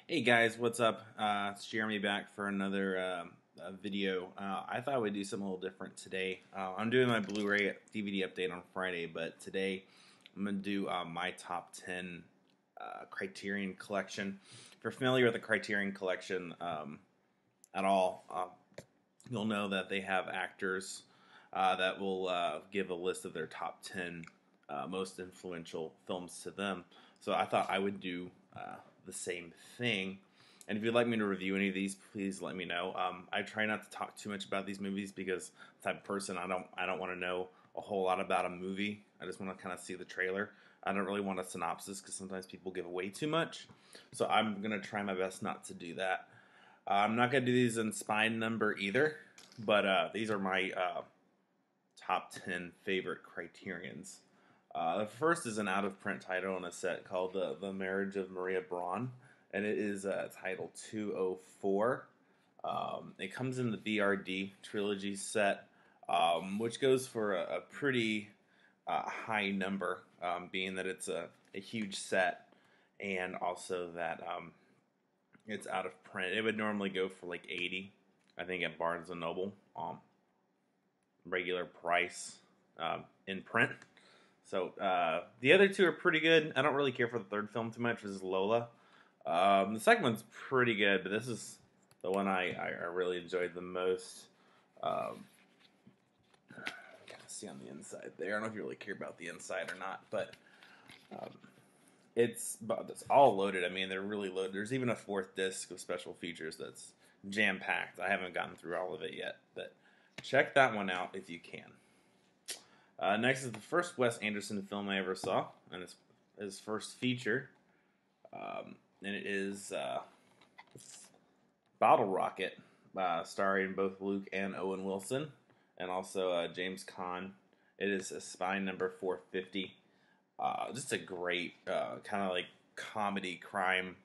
Hey guys, what's up? It's Jeremy back for another video. I thought we'd do something a little different today. I'm doing my Blu-ray DVD update on Friday, but today I'm going to do my top 10 Criterion collection. If you're familiar with the Criterion collection at all, you'll know that they have actors that will give a list of their top 10 most influential films to them. So I thought I would do the same thing. And if you'd like me to review any of these, please let me know. I try not to talk too much about these movies because the type of person I don't want to know a whole lot about a movie. I just want to kind of see the trailer. I don't really want a synopsis because sometimes people give away too much. So I'm gonna try my best not to do that. I'm not gonna do these in spine number either, but these are my top 10 favorite Criterions. The first is an out-of-print title on a set called The Marriage of Maria Braun, and it is title 204. It comes in the BRD trilogy set, which goes for a pretty high number, being that it's a huge set, and also that it's out of print. It would normally go for like 80, I think, at Barnes & Noble, regular price in print. So the other two are pretty good. I don't really care for the third film too much. This is Lola. The second one's pretty good, but this is the one I really enjoyed the most. Kind of see on the inside there. I don't know if you really care about the inside or not, but it's all loaded. I mean, they're really loaded. There's even a fourth disc of special features that's jam-packed. I haven't gotten through all of it yet, but check that one out if you can. Next is the first Wes Anderson film I ever saw, and it's his first feature, and it is Bottle Rocket, starring both Luke and Owen Wilson, and also James Caan. It is a spine number 450. Just a great kind of like comedy crime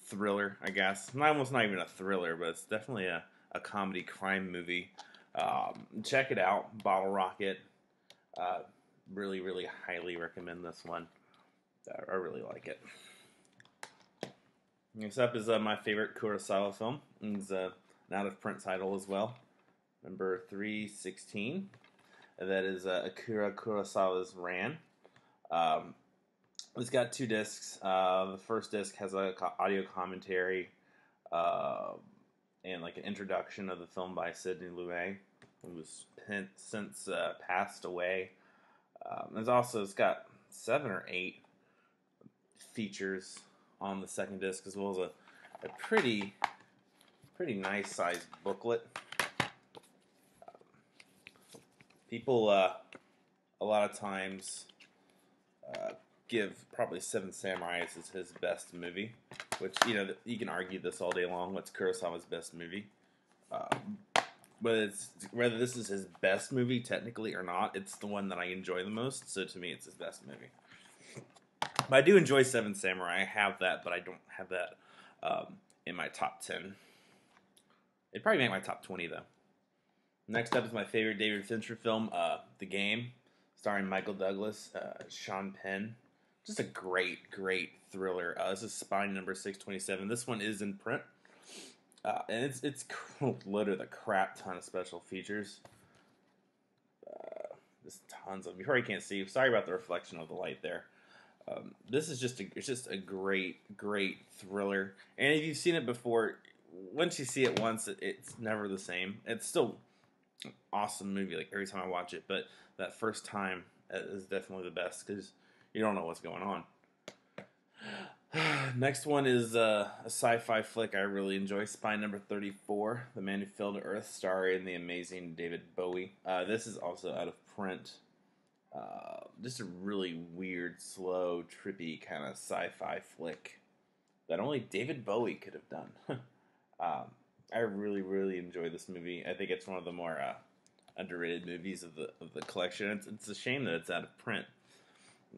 thriller, I guess. Almost not even a thriller, but it's definitely a comedy crime movie. Check it out, Bottle Rocket. Really, really highly recommend this one. I really like it. Next up is my favorite Kurosawa film. It's an out-of-print title as well. Number 316. That is Akira Kurosawa's Ran. It's got two discs. The first disc has an audio commentary and like an introduction of the film by Sidney Lumet, who was since passed away. It's got 7 or 8 features on the second disc, as well as a pretty nice sized booklet. People a lot of times give probably Seven Samurais as his best movie, which you can argue this all day long. What's Kurosawa's best movie? Whether this is his best movie technically or not, it's the one that I enjoy the most. So to me, it's his best movie. But I do enjoy Seven Samurai. I have that, but I don't have that in my top 10. It'd probably make my top 20 though. Next up is my favorite David Fincher film, The Game, starring Michael Douglas, Sean Penn. Just a great thriller. This is spine number 627. This one is in print. And it's loaded with a crap ton of special features. Just tons of them. You probably can't see. Sorry about the reflection of the light there. This is just a great thriller. And if you've seen it before, once you see it once, it's never the same. It's still an awesome movie. Like every time I watch it, but that first time is definitely the best because you don't know what's going on. Next one is a sci-fi flick I really enjoy, Spine number 34, The Man Who Fell to Earth, starring the amazing David Bowie. This is also out of print. Just a really weird, slow, trippy kind of sci-fi flick that only David Bowie could have done. I really enjoy this movie. I think it's one of the more underrated movies of the collection. It's a shame that it's out of print.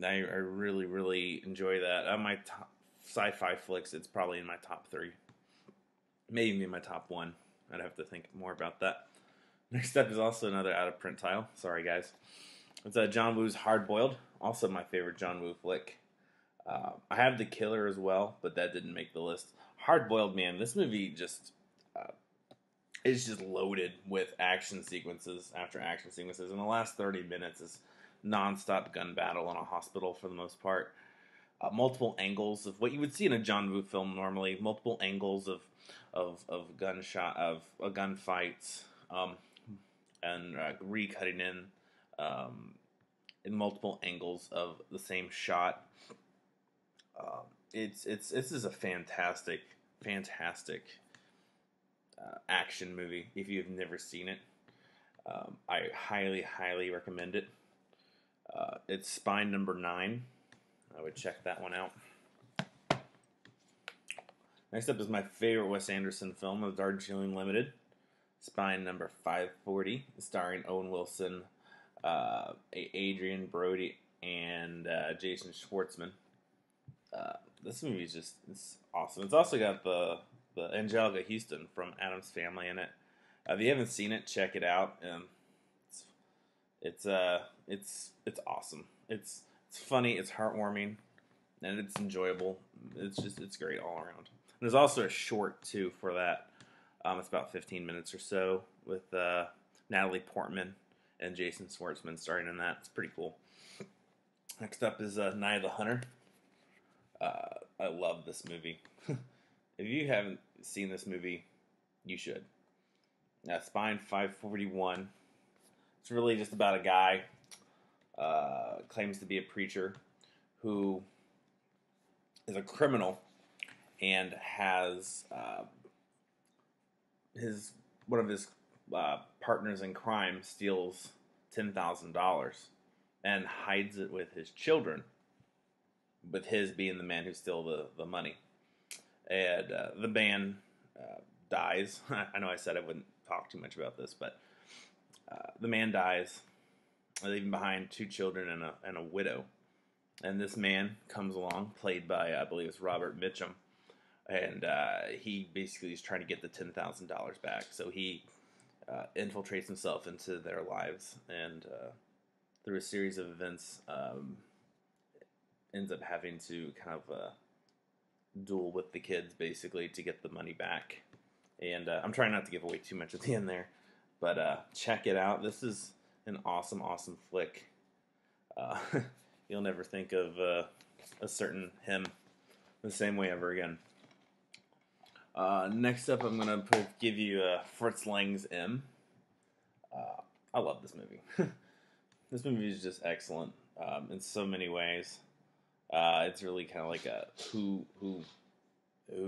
I really enjoy that. My top sci-fi flicks, it's probably in my top 3. Maybe in my top 1. I'd have to think more about that. Next up is also another out-of-print title. Sorry, guys. It's John Woo's Hard Boiled. Also my favorite John Woo flick. I have The Killer as well, but that didn't make the list. Hard Boiled Man. This movie just is just loaded with action sequences after action sequences. And the last 30 minutes is nonstop gun battle in a hospital for the most part. Multiple angles of what you would see in a John Woo film normally. Multiple angles of gunfights, and recutting in multiple angles of the same shot. This is a fantastic action movie. If you've never seen it, I highly recommend it. It's Spine number 9. I would check that one out. Next up is my favorite Wes Anderson film, The Darjeeling Limited. Spine number 540, starring Owen Wilson, Adrian Brody, and Jason Schwartzman. This movie is it's awesome. It's also got the Angelica Houston from Addams Family in it. If you haven't seen it, check it out. It's awesome. It's funny, it's heartwarming, and it's enjoyable. It's great all around. There's also a short too for that. It's about 15 minutes or so with Natalie Portman and Jason Schwartzman starring in that. It's pretty cool. Next up is Night of the Hunter. I love this movie. If you haven't seen this movie, you should. Spine 541. It's really just about a guy claims to be a preacher who is a criminal and has one of his partners in crime steals $10,000 and hides it with his children, with his being the man who stole the money. And the man dies. I know I said I wouldn't talk too much about this, but the man dies, leaving behind 2 children and a widow. And this man comes along, played by, I believe it's Robert Mitchum, and he basically is trying to get the $10,000 back. So he infiltrates himself into their lives, and through a series of events, ends up having to kind of duel with the kids, basically, to get the money back. And I'm trying not to give away too much at the end there, but check it out. This is an awesome flick. You'll never think of a certain him the same way ever again. Next up, I'm going to give you Fritz Lang's M. I love this movie. This movie is just excellent in so many ways. It's really kind of like a who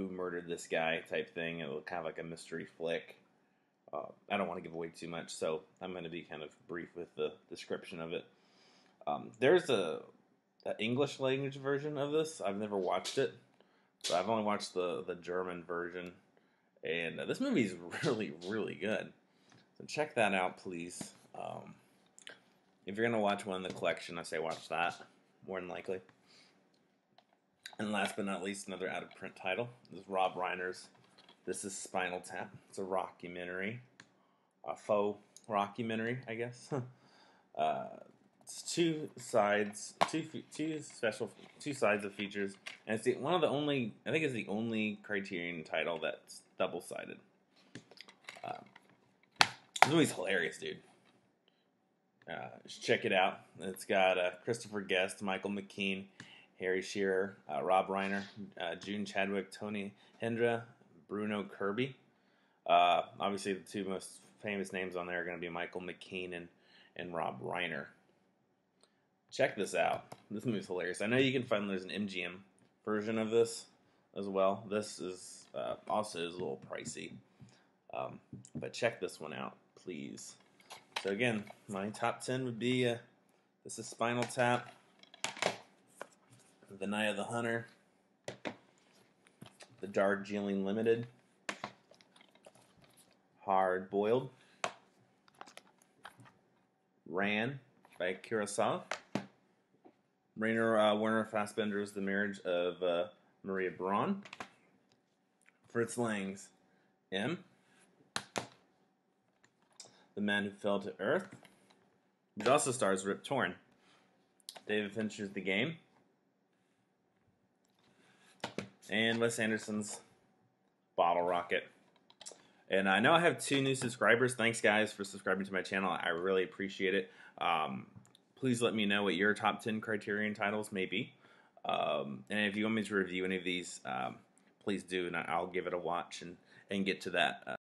murdered this guy type thing. It was kind of like a mystery flick. I don't want to give away too much, so I'm going to be kind of brief with the description of it. There's a English language version of this. I've never watched it, but I've only watched the German version, and this movie is really good. So check that out, please. If you're gonna watch one in the collection, I say watch that more than likely. And last but not least, another out of print title. This is Rob Reiner's This Is Spinal Tap. It's a rockumentary, a faux rockumentary, I guess. It's two sides of features, and it's one of the only. I think it's the only Criterion title that's double-sided. This movie's hilarious, dude. Just check it out. It's got Christopher Guest, Michael McKean, Harry Shearer, Rob Reiner, June Chadwick, Tony Hendra, Bruno Kirby. Obviously, the 2 most famous names on there are going to be Michael McKean and Rob Reiner. Check this out. This movie's hilarious. I know you can find there's an MGM version of this as well. This is also is a little pricey, but check this one out, please. So again, my top 10 would be This Is Spinal Tap, The Night of the Hunter, The Darjeeling Limited, Hard Boiled, Ran by Kurosawa, Rainer Werner Fassbinder's The Marriage of Maria Braun, Fritz Lang's M, The Man Who Fell to Earth, which also stars Rip Torn, David Fincher's The Game, and Wes Anderson's Bottle Rocket. And I know I have 2 new subscribers. Thanks, guys, for subscribing to my channel. I really appreciate it. Please let me know what your top 10 Criterion titles may be. And if you want me to review any of these, please do, and I'll give it a watch and get to that.